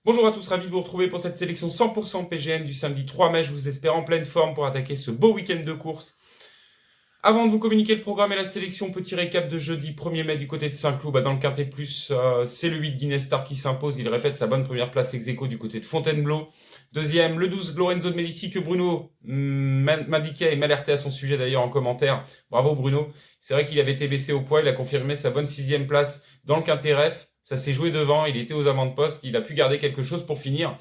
Bonjour à tous, ravi de vous retrouver pour cette sélection 100% PGN du samedi 3 mai. Je vous espère en pleine forme pour attaquer ce beau week-end de course. Avant de vous communiquer le programme et la sélection, petit récap de jeudi 1er mai du côté de Saint-Cloud. Dans le Quintet Plus, c'est le 8 Guinness Star qui s'impose. Il répète sa bonne première place ex aequo du côté de Fontainebleau. Deuxième, le 12 Lorenzo de Médicis que Bruno m'indiquait et m'alertait à son sujet d'ailleurs en commentaire. Bravo Bruno. C'est vrai qu'il avait été baissé au poids. Il a confirmé sa bonne 6e place dans le Quintet Ref. Ça s'est joué devant. Il était aux avant-postes. Il a pu garder quelque chose pour finir.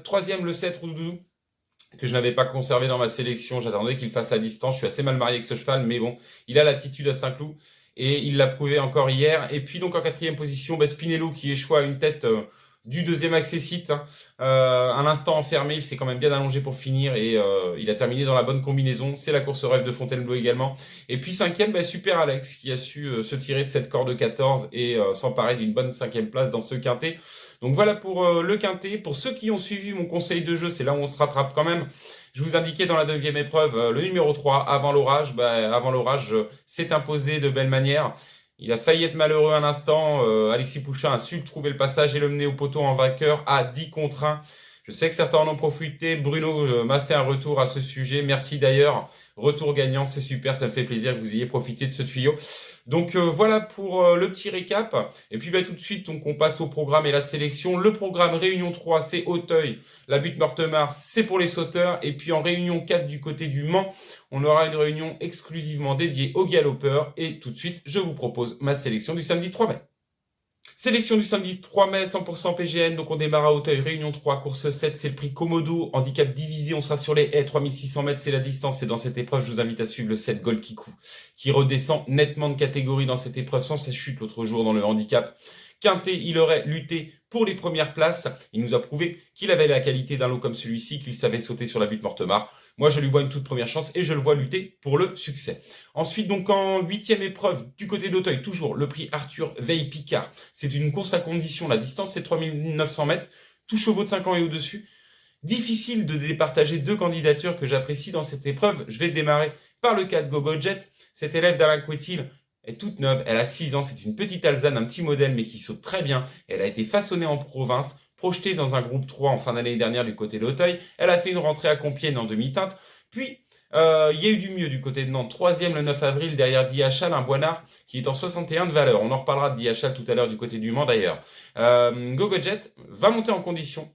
Troisième, le 7 Roudoudou, que je n'avais pas conservé dans ma sélection. J'attendais qu'il fasse la distance. Je suis assez mal marié avec ce cheval, mais bon, il a l'attitude à Saint-Cloud et il l'a prouvé encore hier. Et puis donc en 4e position, Spinello qui échoue à une tête du deuxième accessite. Un instant enfermé, il s'est quand même bien allongé pour finir et il a terminé dans la bonne combinaison. C'est la course rêve de Fontainebleau également. Et puis 5e, Super Alex qui a su se tirer de cette corde 14 et s'emparer d'une bonne 5e place dans ce quintet. Donc voilà pour le quintet. Pour ceux qui ont suivi mon conseil de jeu, c'est là où on se rattrape quand même. Je vous indiquais dans la 9e épreuve, le numéro 3, Avant l'orage. Avant l'orage, s'est imposé de belle manière. Il a failli être malheureux un instant. Alexis Pouchin a su trouver le passage et le mener au poteau en vainqueur à 10 contre 1. Je sais que certains en ont profité. Bruno m'a fait un retour à ce sujet. Merci d'ailleurs. Retour gagnant, c'est super. Ça me fait plaisir que vous ayez profité de ce tuyau. Donc voilà pour le petit récap. Et puis tout de suite, donc, on passe au programme et la sélection. Le programme Réunion 3, c'est Auteuil. La butte Mortemart, c'est pour les sauteurs. Et puis en Réunion 4, du côté du Mans, on aura une réunion exclusivement dédiée aux galopeurs. Et tout de suite, je vous propose ma sélection du samedi 3 mai. Sélection du samedi 3 mai, 100% PGN, donc on démarre à Auteuil, Réunion 3, course 7, c'est le prix Komodo, handicap divisé, on sera sur les haies, 3600 mètres, c'est la distance, et dans cette épreuve, je vous invite à suivre le 7 Gold Kikou, qui redescend nettement de catégorie dans cette épreuve, sans sa chute l'autre jour dans le handicap. Quintet, il aurait lutté pour les premières places, il nous a prouvé qu'il avait la qualité d'un lot comme celui-ci, qu'il savait sauter sur la butte Mortemart. Moi, je lui vois une toute première chance et je le vois lutter pour le succès. Ensuite, donc, en 8e épreuve, du côté d'Auteuil, toujours le prix Arthur Veil-Picard. C'est une course à condition. La distance, c'est 3900 mètres. Tout chevaux de 5 ans et au-dessus. Difficile de départager deux candidatures que j'apprécie dans cette épreuve. Je vais démarrer par le 4 Gogo Jet. Cette élève d'Alain Couetil est toute neuve. Elle a 6 ans. C'est une petite Alzane, un petit modèle, mais qui saute très bien. Elle a été façonnée en province, projetée dans un groupe 3 en fin d'année dernière du côté de l'Auteuil. Elle a fait une rentrée à Compiègne en demi-teinte. Puis, il y a eu du mieux du côté de Nantes. 3e le 9 avril derrière Diachal, un Boinard qui est en 61 de valeur. On en reparlera de Diachal tout à l'heure du côté du Mans d'ailleurs. GoGoJet va monter en condition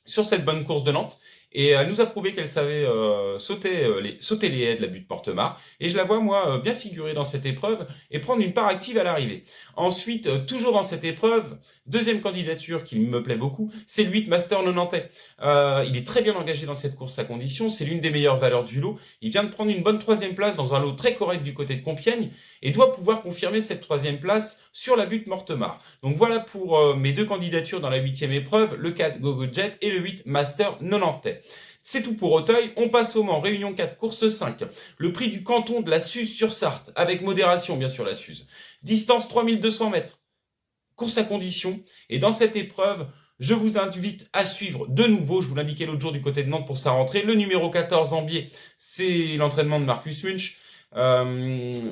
sur cette bonne course de Nantes. Et elle nous a prouvé qu'elle savait sauter les haies de la butte Mortemart. Et je la vois, moi, bien figurer dans cette épreuve et prendre une part active à l'arrivée. Ensuite, toujours dans cette épreuve, deuxième candidature qui me plaît beaucoup, c'est le 8 Master Nonantais. Il est très bien engagé dans cette course à condition. C'est l'une des meilleures valeurs du lot. Il vient de prendre une bonne 3e place dans un lot très correct du côté de Compiègne et doit pouvoir confirmer cette 3e place sur la butte Mortemart. Donc voilà pour mes deux candidatures dans la 8e épreuve, le 4 GoGoJet et le 8 Master Nonantais. C'est tout pour Auteuil. On passe au Mans, Réunion 4, course 5. Le prix du canton de la Suze sur Sarthe, avec modération bien sûr la Suze. Distance 3200 mètres. Course à condition. Et dans cette épreuve, je vous invite à suivre de nouveau, je vous l'indiquais l'autre jour du côté de Nantes pour sa rentrée, le numéro 14 en biais, c'est l'entraînement de Marcus Munch.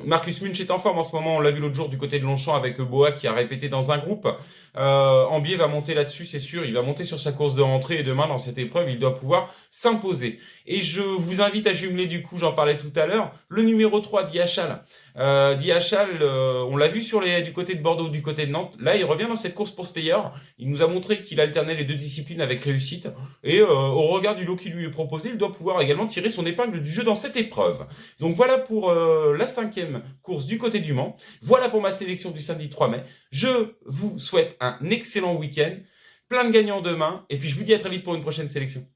Marcus Munch est en forme en ce moment, on l'a vu l'autre jour du côté de Longchamp avec Boa qui a répété dans un groupe. Ambier va monter là-dessus, c'est sûr, il va monter sur sa course de rentrée et demain dans cette épreuve, il doit pouvoir s'imposer. Et je vous invite à jumeler du coup, j'en parlais tout à l'heure, le numéro 3 Diachal. Diachal, on l'a vu sur les haies du côté de Bordeaux, du côté de Nantes. Là, il revient dans cette course pour Steyer. Il nous a montré qu'il alternait les deux disciplines avec réussite. Et au regard du lot qui lui est proposé, il doit pouvoir également tirer son épingle du jeu dans cette épreuve. Donc voilà pour la 5e course du côté du Mans. Voilà pour ma sélection du samedi 3 mai. Je vous souhaite un excellent week-end, plein de gagnants demain, et puis je vous dis à très vite pour une prochaine sélection.